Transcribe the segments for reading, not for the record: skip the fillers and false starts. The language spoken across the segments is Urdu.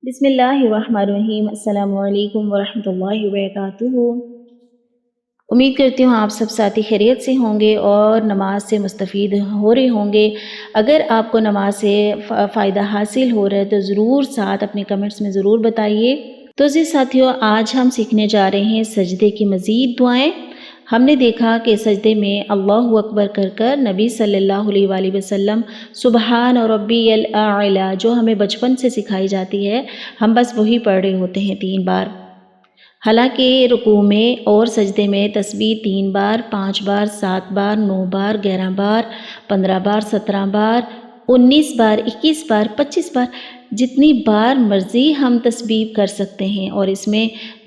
بسم اللہ الرحمن الرحیم۔ السلام علیکم ورحمۃ اللہ وبرکاتہ۔ امید کرتی ہوں آپ سب ساتھی خیریت سے ہوں گے اور نماز سے مستفید ہو رہے ہوں گے۔ اگر آپ کو نماز سے فائدہ حاصل ہو رہا ہے تو ضرور ساتھ اپنے کمنٹس میں ضرور بتائیے۔ تو جی ساتھیوں، آج ہم سیکھنے جا رہے ہیں سجدے کی مزید دعائیں۔ ہم نے دیکھا کہ سجدے میں اللہ اکبر کر کر نبی صلی اللہ علیہ وآلہ وسلم سبحان ربی الاعلی جو ہمیں بچپن سے سکھائی جاتی ہے، ہم بس وہی پڑھ رہے ہوتے ہیں 3 بار۔ حالانکہ رکوع میں اور سجدے میں تسبیح 3 بار، 5 بار، 7 بار، 9 بار، 11 بار، 15 بار، 17 بار، 19 بار، 21 بار، 25 بار، جتنی بار مرضی ہم تسبیح کر سکتے ہیں، اور اس میں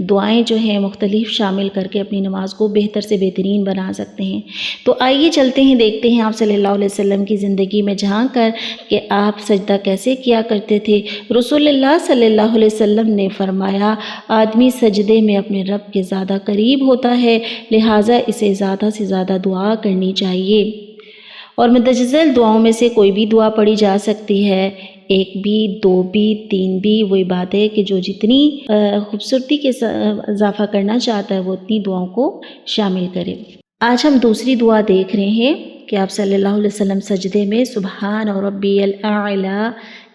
دعائیں جو ہیں مختلف شامل کر کے اپنی نماز کو بہتر سے بہترین بنا سکتے ہیں۔ تو آئیے چلتے ہیں، دیکھتے ہیں آپ صلی اللہ علیہ وسلم کی زندگی میں جھانک کر کہ آپ سجدہ کیسے کیا کرتے تھے۔ رسول اللہ صلی اللہ علیہ وسلم نے فرمایا، آدمی سجدے میں اپنے رب کے زیادہ قریب ہوتا ہے، لہٰذا اسے زیادہ سے زیادہ دعا کرنی چاہیے۔ اور متجزل دعاؤں میں سے کوئی بھی دعا پڑھی جا سکتی ہے، 1 بھی، 2 بھی، 3 بھی، وہی بات ہے کہ جو جتنی خوبصورتی کے اضافہ کرنا چاہتا ہے وہ اتنی دعاؤں کو شامل کرے۔ آج ہم دوسری دعا دیکھ رہے ہیں کہ آپ صلی اللہ علیہ وسلم سجدے میں سبحان ربی الاعلی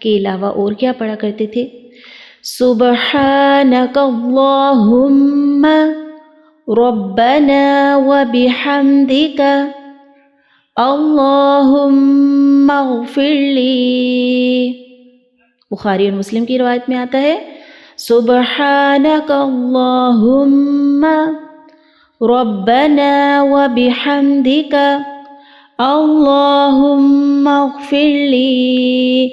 کے علاوہ اور کیا پڑھا کرتے تھے؟ سبحانک اللہم ربنا وبحمدک اللہم اغفر لی۔ بخاری اور مسلم کی روایت میں آتا ہے، سبحانک اللہم ربنا وبحمدک اللہم اغفر لی۔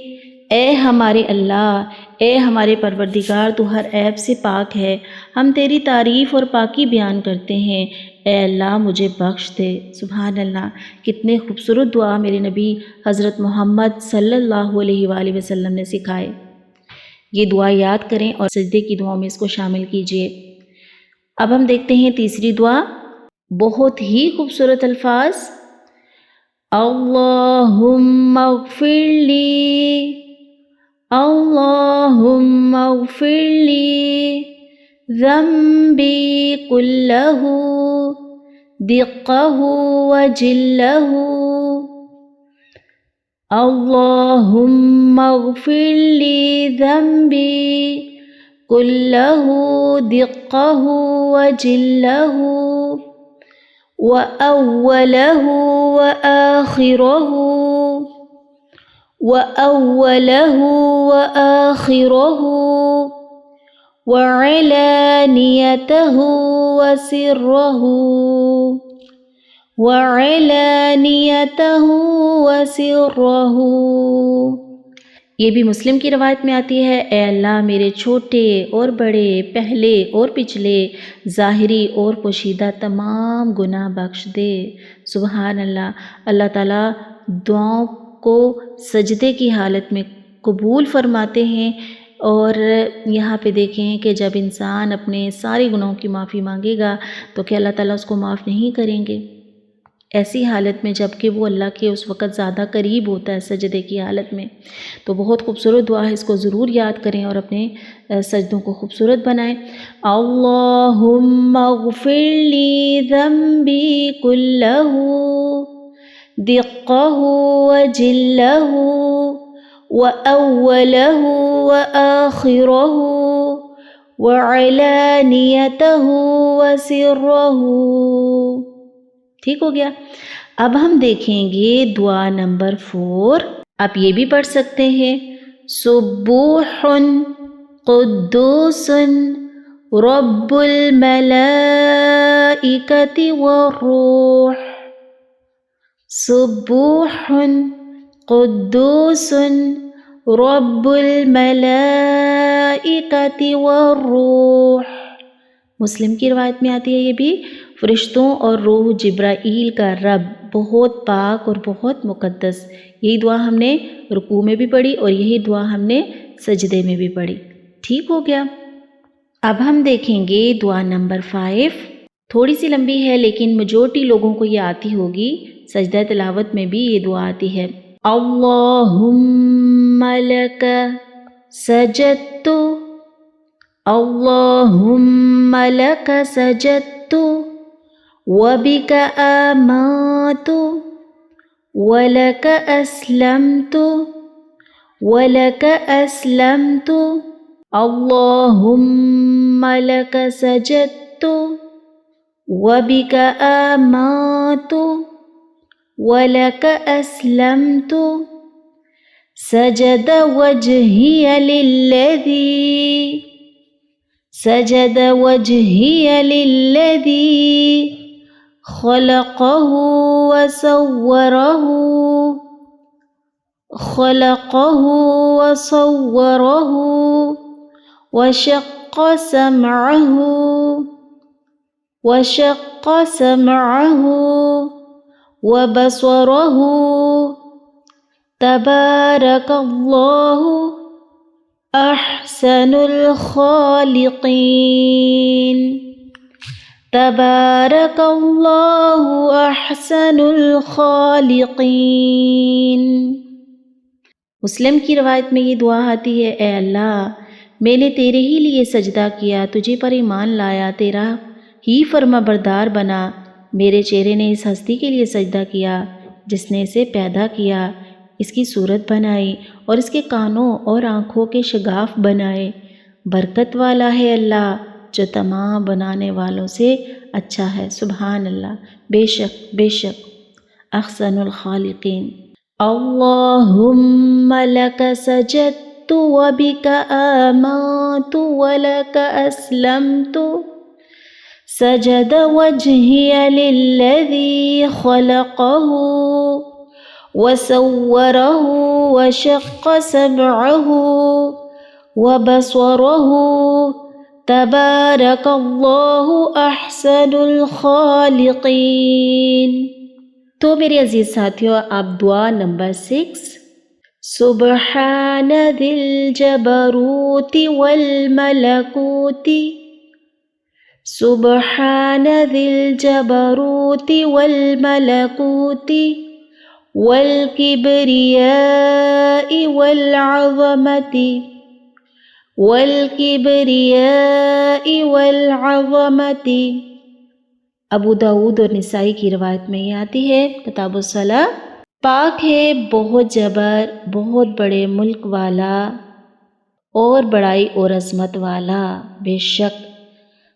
اے ہمارے اللہ، اے ہمارے پروردگار، تو ہر عیب سے پاک ہے، ہم تیری تعریف اور پاکی بیان کرتے ہیں، اے اللہ مجھے بخش دے۔ سبحان اللہ، کتنے خوبصورت دعا میرے نبی حضرت محمد صلی اللہ علیہ وآلہ وسلم نے سکھائے۔ یہ دعا یاد کریں اور سجدے کی دعاؤں میں اس کو شامل کیجیے۔ اب ہم دیکھتے ہیں تیسری دعا، بہت ہی خوبصورت الفاظ، اللہم اغفر لی، اللہم اغفر لی ذنبی کلہ دقہ وجلہ، اللہم اغفر لی ذنبی کلہ دقہ وجلہ وأولہ وآخرہ وأولہ وآخرہ وعلانیتہ وسرہ وعلانیتہ وسرہ۔ یہ بھی مسلم کی روایت میں آتی ہے، اے اللہ میرے چھوٹے اور بڑے، پہلے اور پچھلے، ظاہری اور پوشیدہ تمام گناہ بخش دے۔ سبحان اللہ، اللہ تعالیٰ دعاؤں کو سجدے کی حالت میں قبول فرماتے ہیں، اور یہاں پہ دیکھیں کہ جب انسان اپنے سارے گناہوں کی معافی مانگے گا تو کہ اللہ تعالیٰ اس کو معاف نہیں کریں گے، ایسی حالت میں جب کہ وہ اللہ کے اس وقت زیادہ قریب ہوتا ہے سجدے کی حالت میں۔ تو بہت خوبصورت دعا ہے، اس کو ضرور یاد کریں اور اپنے سجدوں کو خوبصورت بنائیں۔ اللہم اغفر لی ذنبی کلہ دقہ وجلہ وأولہ وآخرہ وعلانیتہ وسرہ۔ ٹھیک ہو گیا۔ اب ہم دیکھیں گے دعا نمبر 4، آپ یہ بھی پڑھ سکتے ہیں، سبوح قدوس رب الملائکۃ والروح، سبوح قدوس رب الملائکۃ والروح۔ مسلم کی روایت میں آتی ہے یہ بھی، فرشتوں اور روح جبرائیل کا رب، بہت پاک اور بہت مقدس۔ یہی دعا ہم نے رکوع میں بھی پڑھی اور یہی دعا ہم نے سجدے میں بھی پڑھی۔ ٹھیک ہو گیا۔ اب ہم دیکھیں گے دعا نمبر 5، تھوڑی سی لمبی ہے لیکن میجورٹی لوگوں کو یہ آتی ہوگی، سجدہ تلاوت میں بھی یہ دعا آتی ہے، اللہم لک سجدت اللهم لك سجدت وبك آمنت ولك أسلمت ولك أسلمت. اللهم لك سجدت وبك آمنت ولك أسلمت. سجد وجهي للذي خلقه وصوره وشق سمعه وبصره. تبارك الله أحسن الخالقين. تبارك اللہ احسن الخالقین. مسلم کی روایت میں یہ دعا آتی ہے، اے اللہ میں نے تیرے ہی لیے سجدہ کیا، تجھے پر ایمان لایا، تیرا ہی فرما بردار بنا. میرے چہرے نے اس ہستی کے لیے سجدہ کیا جس نے اسے پیدا کیا، اس کی صورت بنائی اور اس کے کانوں اور آنکھوں کے شگاف بنائے. برکت والا ہے اللہ جو تمام بنانے والوں سے اچھا ہے. سبحان اللہ. بے شک احسن الخالقین. اللہم لک سجدت وبک آمنت ولک اسلمت. سجد وجہی للذی خلقہ وصورہ وشق سمعہ وبصرہ. تبارک اللہ احسن الخالقین. تو میرے عزیز ساتھیوں، آپ دعا نمبر 6 سبحان ذی الجبروت والملکوت. سبحان ذی الجبروت والملکوت والکبریاء والعظمت. ابو داؤد اور نسائی کی روایت میں یہ آتی ہے، کتاب الصلاۃ. پاک ہے بہت جبر، بہت بڑے ملک والا اور بڑائی اور عظمت والا. بے شک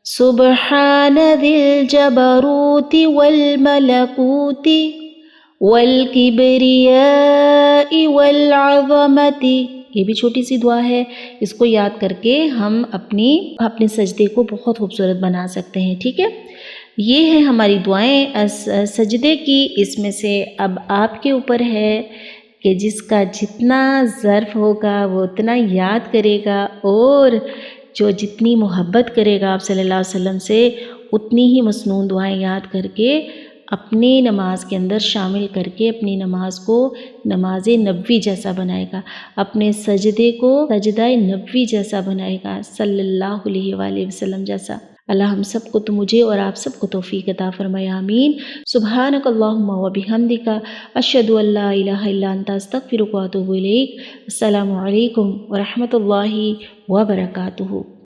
سبحان ذی الجبروت والملکوت والکبریاء والعظمت. یہ بھی چھوٹی سی دعا ہے، اس کو یاد کر کے ہم اپنے سجدے کو بہت خوبصورت بنا سکتے ہیں. ٹھیک ہے، یہ ہے ہماری دعائیں سجدے کی. اس میں سے اب آپ کے اوپر ہے کہ جس کا جتنا ظرف ہوگا وہ اتنا یاد کرے گا، اور جو جتنی محبت کرے گا آپ صلی اللہ علیہ وسلم سے اتنی ہی مسنون دعائیں یاد کر کے اپنی نماز کے اندر شامل کر کے اپنی نماز کو نماز نبوی جیسا بنائے گا، اپنے سجدے کو سجدہ نبوی جیسا بنائے گا، صلی اللہ علیہ وآلہ وسلم جیسا. اللہ ہم سب کو، تو مجھے اور آپ سب کو توفیق عطا فرمائے. آمین. سبحانک اللہم و بحمدک اشہد ان لا الہ الا انت استغفرک و اتوب الیک. السلام علیکم ورحمۃ اللہ وبرکاتہ.